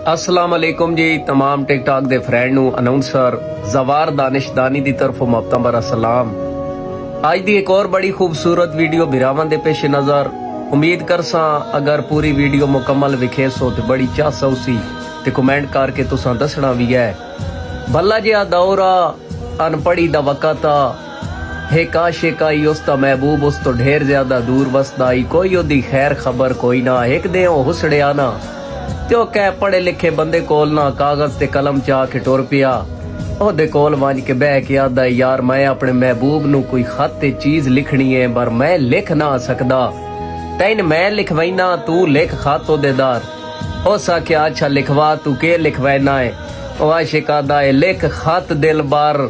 अस्सलाम वालेकुम जी तमाम टिकटॉक दे फ्रेंड नू अनाउंसर जवार दानिशदानी दी तरफों मोहब्बतां भरा सलाम। आज दी एक और बड़ी खूबसूरत वीडियो बिरावां दे पेश नज़र। उम्मीद करसां अगर पूरी वीडियो मुकम्मल विखेसो ते बड़ी चाह सौसी ते कमेंट करके तुसां दसना भी है। भला जिहा दौरा अनपढ़ी दा वक़्त हे काशे काई उसदा महबूब उस तो ढेर ज्यादा दूर वसदा आई कोई ओदी खैर खबर कोई ना एक दे हुसड़िया ना ते ओ कह पढ़े लिखे बंदे कोल ना कागज ते कलम चा के टुर पिया ओदे कोल वंज के बह के आदा यार मैं अपने महबूब नू कोई खत ते चीज लिखनी है पर मैं लिख ना सकदा तैन मैं लिखवाइना तू लिख खत ओदेदार उस आख्या अच्छा लिखवा तू के लिखवाना है ओ आशिक आदा है लिख खत दिल बार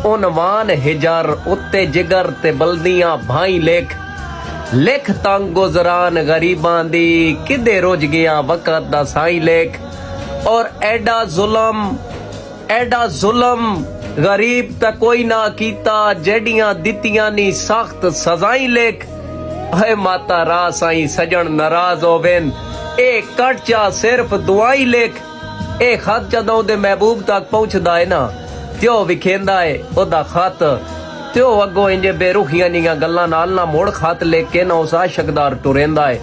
उनवान हिजर उत्ते जिगर ते बल्दियां भाई लिख लिख तंग गुजरान गरीबां दी किदे रुज गया वक़्त दा साई लिख और एडा जुल्म गरीब ता कोई ना कीता जेडियां दितियां नी सख्त सजाई लिख है माता रा साई सजन नाराज होवेन ए कट चा सिर्फ दुआई लिख ए खत जदों दे महबूब तक पहुंचदा है ना त्यो विखेंदा है ओदा खत त्यो अगो इंजे बेरुखियां नीਆਂ ਗੱਲਾਂ ਨਾਲ ਨਾ ਮੋੜ ਖਤ ਲਿਖ ਕੇ ਨਾ ਉਸ ਆਸ਼ਿਕਦਾਰ ਟੁਰੇਂਦਾ ਹੈ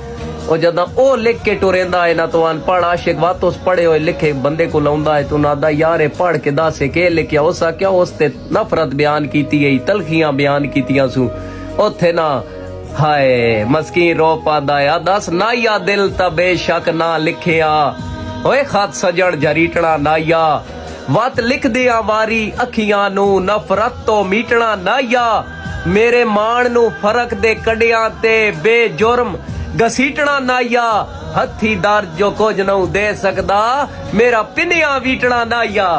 ਉਹ ਜਦੋਂ ਉਹ ਲਿਖ ਕੇ ਟੁਰੇਂਦਾ ਹੈ ਨਾ ਤੋਂ ਅਨਪੜ੍ਹ ਆਸ਼ਿਕ ਵਾਤੋਸ ਪੜੇ ਹੋਏ ਲਿਖੇ ਬੰਦੇ ਕੋ ਲਾਉਂਦਾ ਹੈ ਤੂੰ ਨਾਦਾ ਯਾਰ ਇਹ ਪੜ ਕੇ ਦੱਸੇ ਕਿ ਲਿਖਿਆ ਉਸ ਆ ਕਿਉਂ ਉਸ ਤੇ ਨਫ਼ਰਤ ਬਿਆਨ ਕੀਤੀ ਗਈ ਤਲਖੀਆਂ ਬਿਆਨ ਕੀਤੀਆਂ ਸੂ ਉੱਥੇ ਨਾ ਹਾਏ ਮਸਕੀਨ ਰੋ ਪਾਦਾ ਆ ਦੱਸ ਨਾ ਯਾ ਦਿਲ ਤਾਂ ਬੇਸ਼ੱਕ ਨਾ ਲਿਖਿਆ ਓਏ ਖਤ ਸਜਣ ਜਰੀਟਣਾ ਨਾਇਆ वत लिख दिया वारी अखियां नू नफरत तो मीटना नाया मेरे मान नू फरक दे कड़ियां ते बेजुर्म घसीटना नाया हथी दर जो कुछ नू दे सकदा मेरा पिनिया वीटना नाया।